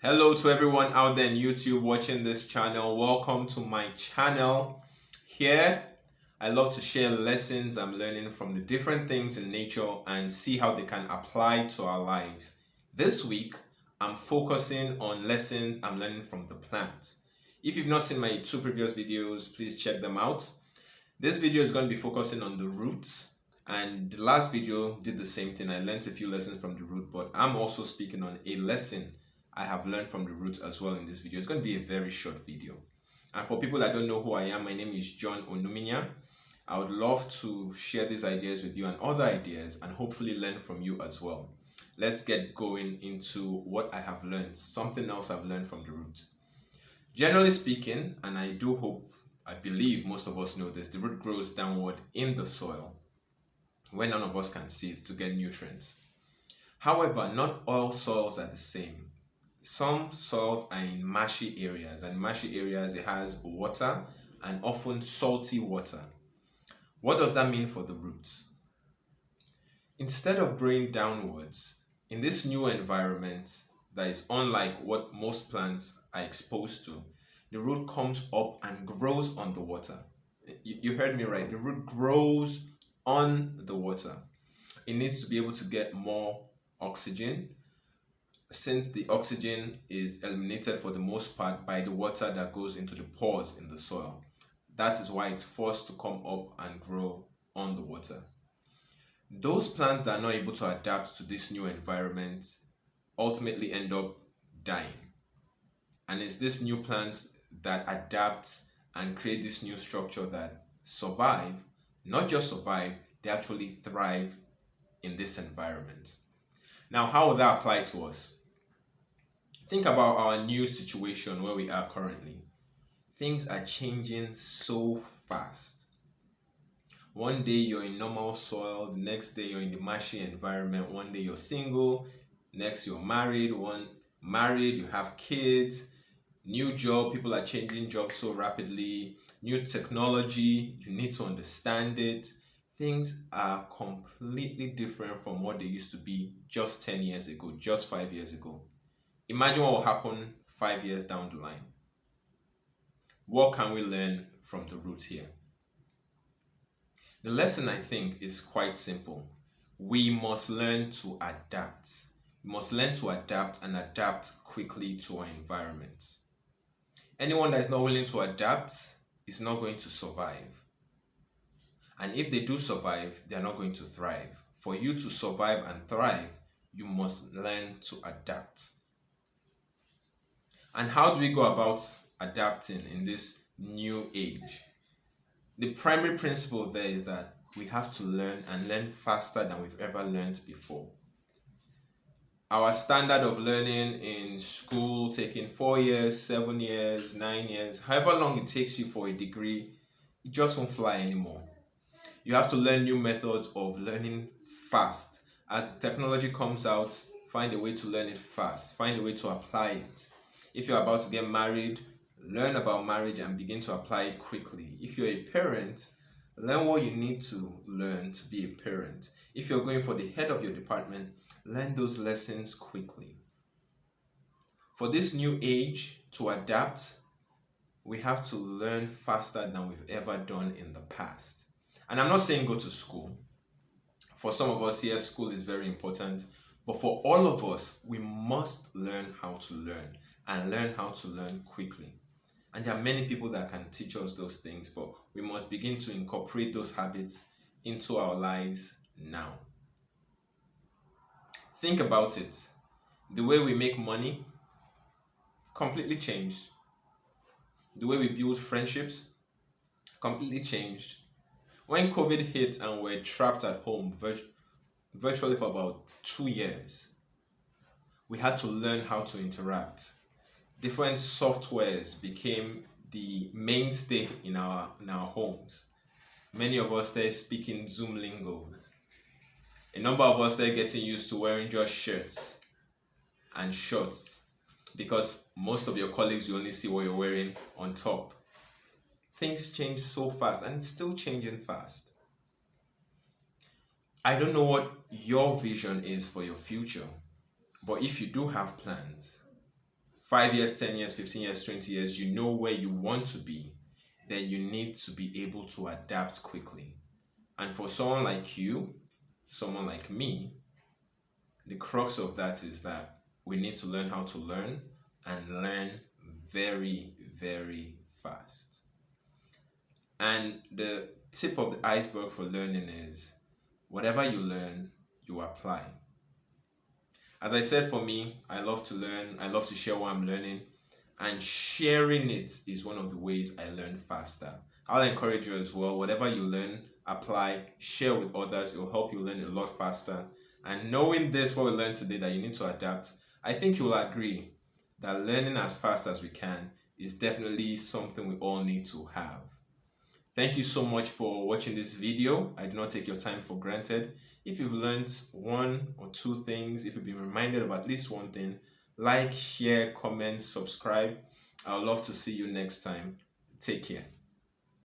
Hello to everyone out there in YouTube watching this channel. Welcome to my channel. Here, I love to share lessons I'm learning from the different things in nature and see how they can apply to our lives. This week, I'm focusing on lessons I'm learning from the plant. If you've not seen my two previous videos, please check them out. This video is going to be focusing on the roots, and the last video did the same thing. I learned a few lessons from the root, but I'm also speaking on a lesson I have learned from the roots as well in this video. It's going to be a very short video. And for people that don't know who I am, my name is John Onuminya. I would love to share these ideas with you and other ideas and hopefully learn from you as well. Let's get going into what I have learned, something else I've learned from the roots. Generally speaking, and I believe most of us know this, the root grows downward in the soil where none of us can see it to get nutrients. However, not all soils are the same. Some soils are in marshy areas, and marshy areas it has water and often salty water. What does that mean for the roots? Instead of growing downwards in this new environment that is unlike what most plants are exposed to, the root comes up and grows on the water. You heard me right. The root grows on the water. It needs to be able to get more oxygen, since the oxygen is eliminated for the most part by the water that goes into the pores in the soil. That is why it's forced to come up and grow on the water. Those plants that are not able to adapt to this new environment ultimately end up dying. And it's these new plants that adapt and create this new structure that survive, not just survive, they actually thrive in this environment. Now, how will that apply to us? Think about our new situation where we are currently. Things are changing so fast. One day you're in normal soil, the next day you're in the marshy environment, one day you're single, next you're married, you have kids, new job, people are changing jobs so rapidly, new technology, you need to understand it. Things are completely different from what they used to be just 10 years ago, just 5 years ago. Imagine what will happen 5 years down the line. What can we learn from the roots here? The lesson, I think, is quite simple. We must learn to adapt. We must learn to adapt and adapt quickly to our environment. Anyone that is not willing to adapt is not going to survive. And if they do survive, they are not going to thrive. For you to survive and thrive, you must learn to adapt. And how do we go about adapting in this new age? The primary principle there is that we have to learn and learn faster than we've ever learned before. Our standard of learning in school, taking 4 years, 7 years, 9 years, however long it takes you for a degree, it just won't fly anymore. You have to learn new methods of learning fast. As technology comes out, find a way to learn it fast. Find a way to apply it. If you're about to get married, learn about marriage and begin to apply it quickly. If you're a parent, learn what you need to learn to be a parent. If you're going for the head of your department, learn those lessons quickly. For this new age to adapt, we have to learn faster than we've ever done in the past. And I'm not saying go to school. For some of us here, school is very important. But for all of us, we must learn how to learn and learn how to learn quickly. And there are many people that can teach us those things, but we must begin to incorporate those habits into our lives now. Think about it. The way we make money completely changed. The way we build friendships completely changed. When COVID hit and we're trapped at home virtually for about 2 years, we had to learn how to interact. Different softwares became the mainstay in our homes. Many of us started speaking Zoom lingos. A number of us started getting used to wearing just shirts and shorts because most of your colleagues will only see what you're wearing on top. Things change so fast, and it's still changing fast. I don't know what your vision is for your future, but if you do have plans, 5 years, 10 years, 15 years, 20 years, you know where you want to be, then you need to be able to adapt quickly. And for someone like you, someone like me, the crux of that is that we need to learn how to learn and learn very, very fast. And the tip of the iceberg for learning is whatever you learn, you apply. As I said, for me, I love to learn, I love to share what I'm learning, and sharing it is one of the ways I learn faster. I'll encourage you as well, whatever you learn, apply, share with others, it will help you learn a lot faster. And knowing this, what we learned today, that you need to adapt, I think you'll agree that learning as fast as we can is definitely something we all need to have. Thank you so much for watching this video. I do not take your time for granted. If you've learned one or two things, if you've been reminded of at least one thing, like, share, comment, subscribe. I would love to see you next time. Take care.